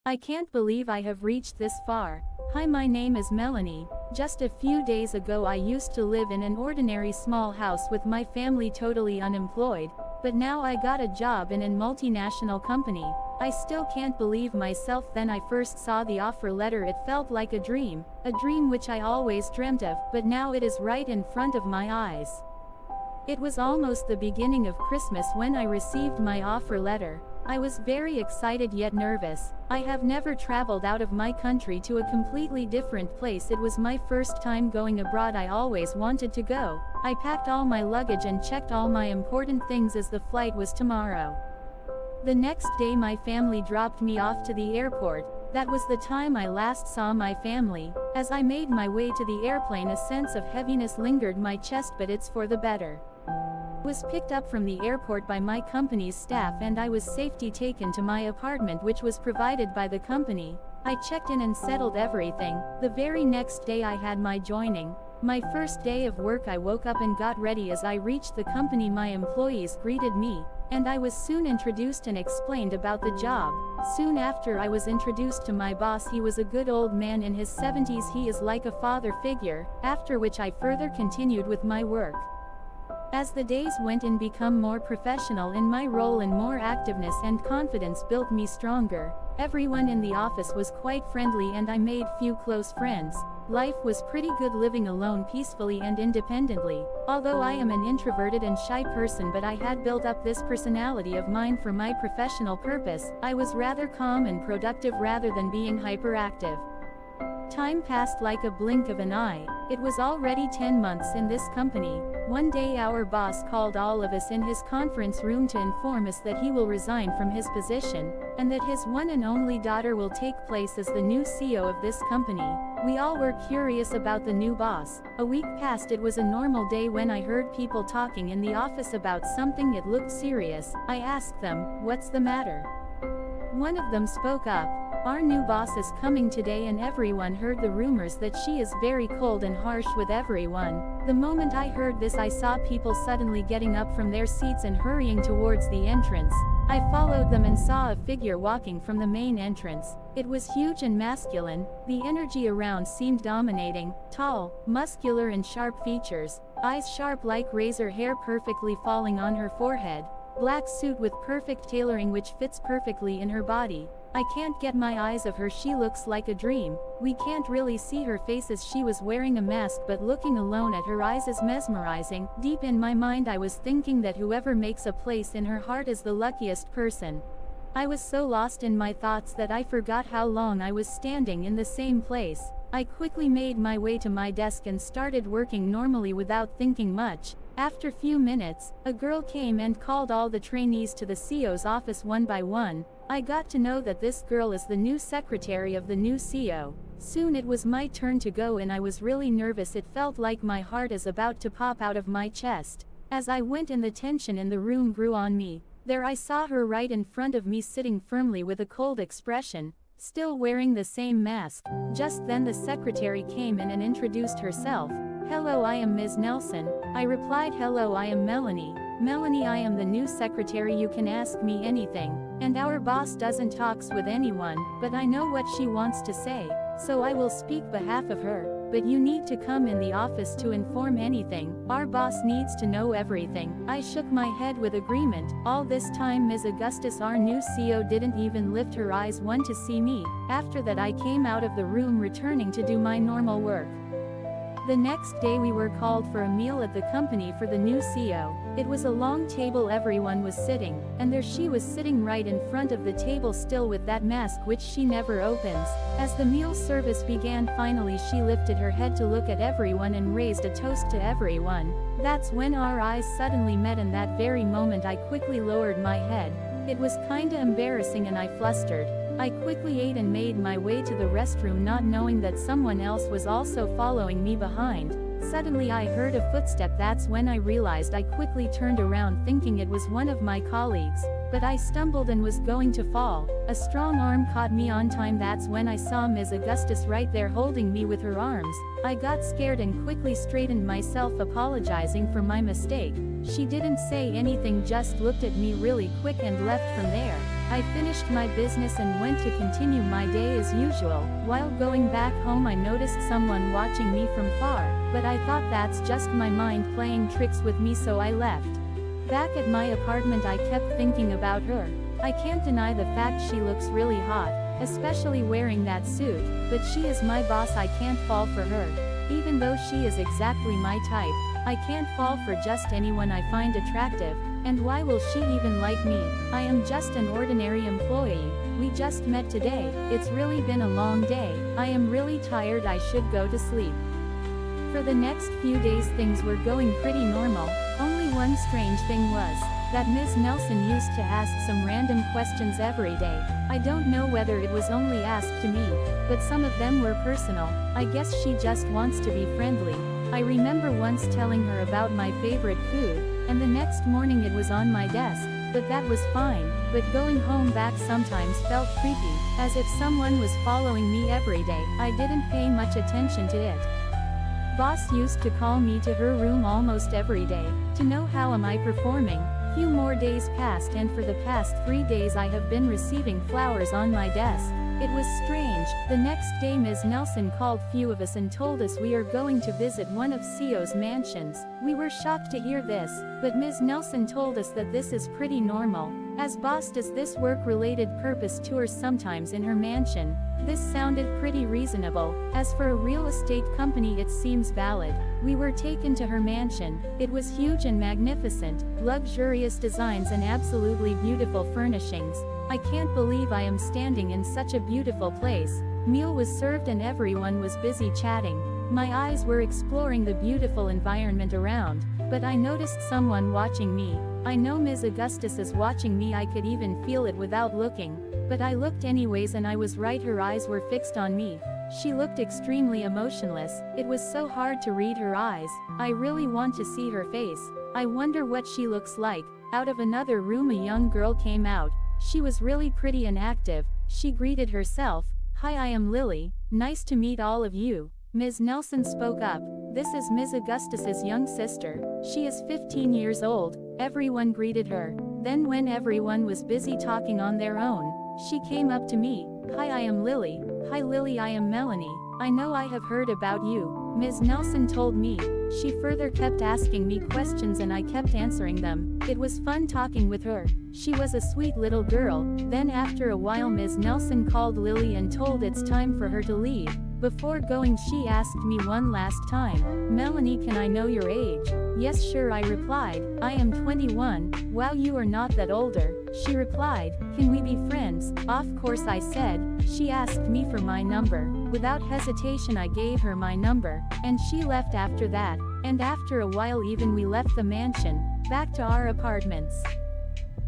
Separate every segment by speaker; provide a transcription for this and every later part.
Speaker 1: I can't believe I have reached this far. Hi, my name is Melanie. Just a few days ago I used to live in an ordinary small house with my family totally unemployed, but now I got a job in a multinational company. I still can't believe myself. Then I first saw the offer letter. It felt like a dream which I always dreamt of, but now it is right in front of my eyes. It was almost the beginning of Christmas when I received my offer letter. I was very excited yet nervous. I have never traveled out of my country to a completely different place. It was my first time going abroad. I always wanted to go. I packed all my luggage and checked all my important things as the flight was tomorrow. The next day my family dropped me off to the airport. That was the time I last saw my family. As I made my way to the airplane, a sense of heaviness lingered my chest, but it's for the better. I was picked up from the airport by my company's staff and I was safely taken to my apartment, which was provided by the company. I checked in and settled everything. The very next day I had my joining. My first day of work. I woke up and got ready. As I reached the company, my employees greeted me, and I was soon introduced and explained about the job. Soon after I was introduced to my boss. He was a good old man in his 70s. He is like a father figure, after which I further continued with my work. As the days went and become more professional in my role, and more activeness and confidence built me stronger. Everyone in the office was quite friendly and I made few close friends. Life was pretty good, living alone peacefully and independently. Although I am an introverted and shy person, but I had built up this personality of mine for my professional purpose. I was rather calm and productive rather than being hyperactive. Time passed like a blink of an eye. It was already 10 months in this company. One day our boss called all of us in his conference room to inform us that he will resign from his position, and that his one and only daughter will take place as the new CEO of this company. We all were curious about the new boss. A week passed. It was a normal day when I heard people talking in the office about something. It looked serious. I asked them, "What's the matter?" One of them spoke up. "Our new boss is coming today," and everyone heard the rumors that she is very cold and harsh with everyone. The moment I heard this, I saw people suddenly getting up from their seats and hurrying towards the entrance. I followed them and saw a figure walking from the main entrance. It was huge and masculine. The energy around seemed dominating. Tall, muscular and sharp features. Eyes sharp like razor, hair perfectly falling on her forehead. Black suit with perfect tailoring which fits perfectly in her body. I can't get my eyes off her. She looks like a dream. We can't really see her face as she was wearing a mask, but looking alone at her eyes is mesmerizing. Deep in my mind I was thinking that whoever makes a place in her heart is the luckiest person. I was so lost in my thoughts that I forgot how long I was standing in the same place. I quickly made my way to my desk and started working normally without thinking much. After few minutes, a girl came and called all the trainees to the CEO's office one by one. I got to know that this girl is the new secretary of the new CEO. Soon it was my turn to go and I was really nervous. It felt like my heart is about to pop out of my chest. As I went in, the tension in the room grew on me. There I saw her right in front of me, sitting firmly with a cold expression, still wearing the same mask. Just then the secretary came in and introduced herself. "Hello, I am Ms. Nelson." I replied, "Hello, I am Melanie. Melanie, I am the new secretary. You can ask me anything. And our boss doesn't talks with anyone, but I know what she wants to say, so I will speak behalf of her. But you need to come in the office to inform anything. Our boss needs to know everything." I shook my head with agreement. All this time Ms. Augustus, our new CEO, didn't even lift her eyes one to see me. After that I came out of the room, returning to do my normal work. The next day we were called for a meal at the company for the new CEO. It was a long table, everyone was sitting, and there she was sitting right in front of the table, still with that mask which she never opens. As the meal service began, finally she lifted her head to look at everyone and raised a toast to everyone. That's when our eyes suddenly met, and that very moment I quickly lowered my head. It was kinda embarrassing and I flustered. I quickly ate and made my way to the restroom, not knowing that someone else was also following me behind. Suddenly I heard a footstep. That's when I realized. I quickly turned around thinking it was one of my colleagues, but I stumbled and was going to fall. A strong arm caught me on time. That's when I saw Ms. Augustus right there holding me with her arms. I got scared and quickly straightened myself, apologizing for my mistake. She didn't say anything, just looked at me really quick and left from there. I finished my business and went to continue my day as usual. While going back home I noticed someone watching me from far, but I thought that's just my mind playing tricks with me, so I left. Back at my apartment I kept thinking about her. I can't deny the fact she looks really hot, especially wearing that suit, but she is my boss, I can't fall for her. Even though she is exactly my type, I can't fall for just anyone I find attractive, and why will she even like me? I am just an ordinary employee. We just met today. It's really been a long day. I am really tired, I should go to sleep. For the next few days things were going pretty normal. Only one strange thing was that Ms. Nelson used to ask some random questions every day. I don't know whether it was only asked to me, but some of them were personal. I guess she just wants to be friendly. I remember once telling her about my favorite food, and the next morning it was on my desk, but that was fine. But going home back sometimes felt creepy, as if someone was following me every day. I didn't pay much attention to it. Boss used to call me to her room almost every day, to know how am I performing. Few more days passed and for the past 3 days I have been receiving flowers on my desk. It was strange. The next day Ms. Nelson called few of us and told us we are going to visit one of CEO's mansions. We were shocked to hear this, but Ms. Nelson told us that this is pretty normal, as boss does this work-related purpose tours sometimes in her mansion. This sounded pretty reasonable. As for a real estate company it seems valid. We were taken to her mansion. It was huge and magnificent, luxurious designs and absolutely beautiful furnishings. I can't believe I am standing in such a beautiful place. Meal was served and everyone was busy chatting. My eyes were exploring the beautiful environment around, but I noticed someone watching me. I know Ms. Augustus is watching me, I could even feel it without looking. But I looked anyways and I was right, her eyes were fixed on me. She looked extremely emotionless. It was so hard to read her eyes. I really want to see her face. I wonder what she looks like. Out of another room a young girl came out. She was really pretty and active. She greeted herself. "Hi, I am Lily. Nice to meet all of you." Ms. Nelson spoke up. "This is Ms. Augustus's young sister. She is 15 years old." Everyone greeted her. Then when everyone was busy talking on their own, she came up to me. "Hi, I am Lily." "Hi Lily, I am Melanie. I know I have heard about you," Ms. Nelson told me. She further kept asking me questions and I kept answering them. It was fun talking with her. She was a sweet little girl. Then after a while Ms. Nelson called Lily and told it's time for her to leave. Before going she asked me one last time, "Melanie, can I know your age?" "Yes sure," I replied. "I am 21. "Wow, you are not that older," she replied. "Can we be friends?" "Of course," I said. She asked me for my number. Without hesitation I gave her my number, and she left after that. And after a while even we left the mansion, back to our apartments.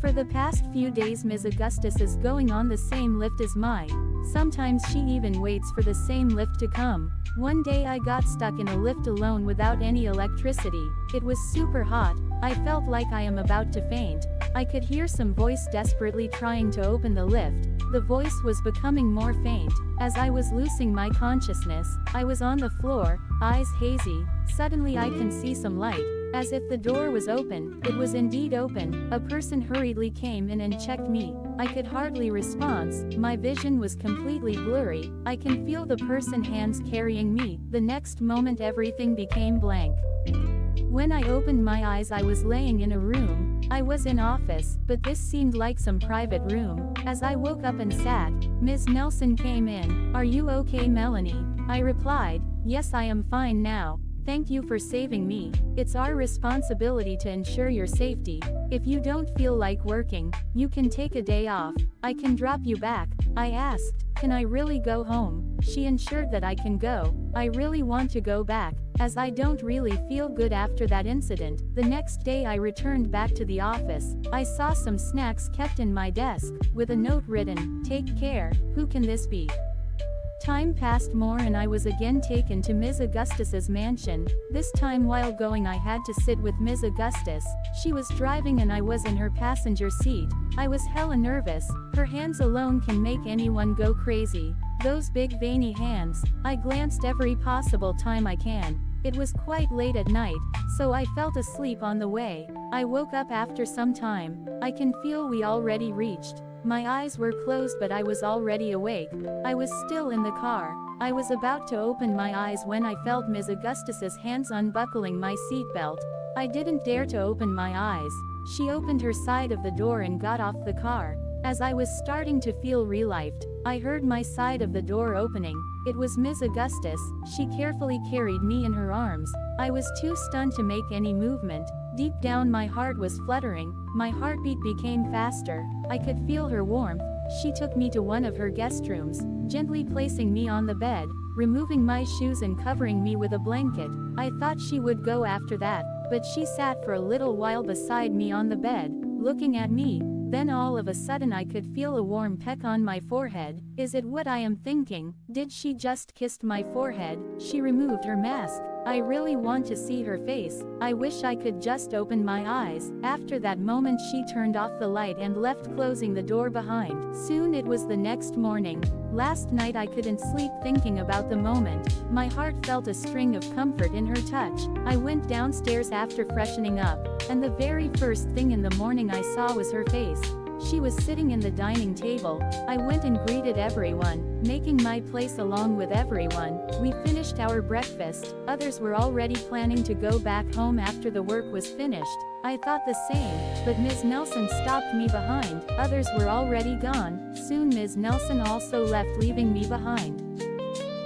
Speaker 1: For the past few days Ms. Augustus is going on the same lift as mine. Sometimes she even waits for the same lift to come. One day I got stuck in a lift alone without any electricity. It was super hot. I felt like I am about to faint. I could hear some voice desperately trying to open the lift. The voice was becoming more faint. As I was losing my consciousness, I was on the floor, eyes hazy. Suddenly I can see some light. As if the door was open. It was indeed open. A person hurriedly came in and checked me. I could hardly respond. My vision was completely blurry. I can feel the person's hands carrying me. The next moment everything became blank. When I opened my eyes I was laying in a room. I was in office, but this seemed like some private room. As I woke up and sat, Ms. Nelson came in. "Are you okay, Melanie?" I replied, "Yes, I am fine now. Thank you for saving me. It's our responsibility to ensure your safety. If you don't feel like working, you can take a day off. I can drop you back." I asked, "Can I really go home?" She ensured that I can go. I really want to go back, as I don't really feel good after that incident. The next day I returned back to the office. I saw some snacks kept in my desk, with a note written, "Take care, who can this be?" Time passed more and I was again taken to Ms. Augustus's mansion. This time while going I had to sit with Ms. Augustus. She was driving and I was in her passenger seat. I was hella nervous. Her hands alone can make anyone go crazy. Those big veiny hands. I glanced every possible time I can. It was quite late at night, so I felt asleep on the way. I woke up after some time. I can feel we already reached. My eyes were closed but I was already awake. I was still in the car. I was about to open my eyes when I felt Ms. Augustus's hands unbuckling my seatbelt. I didn't dare to open my eyes. She opened her side of the door and got off the car. As I was starting to feel relieved, I heard my side of the door opening. It was Ms. Augustus. She carefully carried me in her arms. I was too stunned to make any movement. Deep down my heart was fluttering. My heartbeat became faster. I could feel her warmth. She took me to one of her guest rooms, gently placing me on the bed, removing my shoes and covering me with a blanket. I thought she would go after that, but she sat for a little while beside me on the bed, looking at me. Then all of a sudden I could feel a warm peck on my forehead. Is it what I am thinking? Did she just kiss my forehead? She removed her mask. I really want to see her face. I wish I could just open my eyes. After that moment she turned off the light and left, closing the door behind. Soon it was the next morning. Last night I couldn't sleep thinking about the moment. My heart felt a string of comfort in her touch. I went downstairs after freshening up, and the very first thing in the morning I saw was her face. She was sitting in the dining table. I went and greeted everyone, making my place along with everyone. We finished our breakfast. Others were already planning to go back home after the work was finished. I thought the same, but Ms. Nelson stopped me behind. Others were already gone. Soon Ms. Nelson also left, leaving me behind.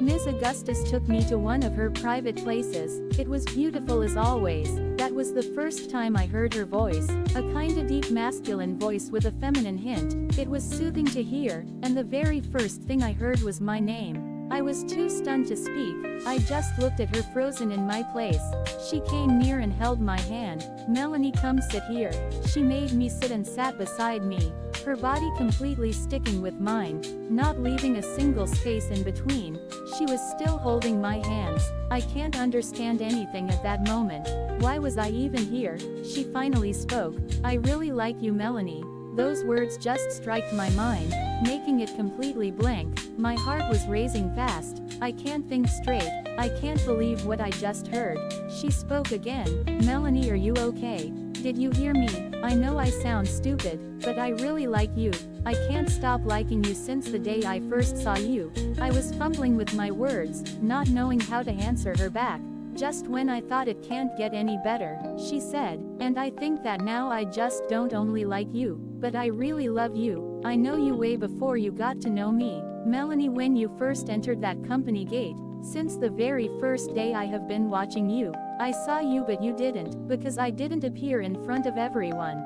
Speaker 1: Ms. Augustus took me to one of her private places. It was beautiful as always. That was the first time I heard her voice, a kinda deep masculine voice with a feminine hint. It was soothing to hear, and the very first thing I heard was my name. I was too stunned to speak. I just looked at her, frozen in my place. She came near and held my hand. "Melanie, come sit here." She made me sit and sat beside me, her body completely sticking with mine, not leaving a single space in between. She was still holding my hands. I can't understand anything at that moment. Why was I even here? She finally spoke. "I really like you, Melanie." Those words just struck my mind, making it completely blank. My heart was racing fast. I can't think straight. I can't believe what I just heard. She spoke again. "Melanie, are you okay? Did you hear me? I know I sound stupid, but I really like you. I can't stop liking you since the day I first saw you." I was fumbling with my words, not knowing how to answer her back. Just when I thought it can't get any better, she said, "And I think that now I just don't only like you, but I really love you. I know you way before you got to know me. Melanie, when you first entered that company gate, since the very first day I have been watching you. I saw you but you didn't, because I didn't appear in front of everyone."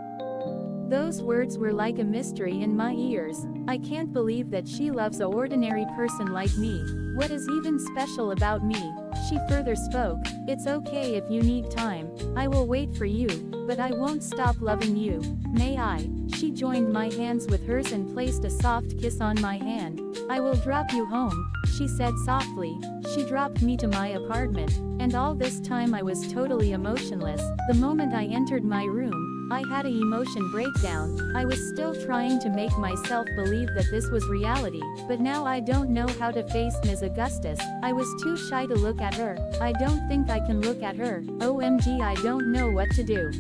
Speaker 1: Those words were like a mystery in my ears. I can't believe that she loves an ordinary person like me. What is even special about me? She further spoke. "It's okay if you need time. I will wait for you, but I won't stop loving you. May I?" She joined my hands with hers and placed a soft kiss on my hand. "I will drop you home," she said softly. She dropped me to my apartment, and all this time I was totally emotionless. The moment I entered my room, I had an emotion breakdown. I was still trying to make myself believe that this was reality, but now I don't know how to face Ms. Augustus. I was too shy to look at her. I don't think I can look at her. OMG, I don't know what to do.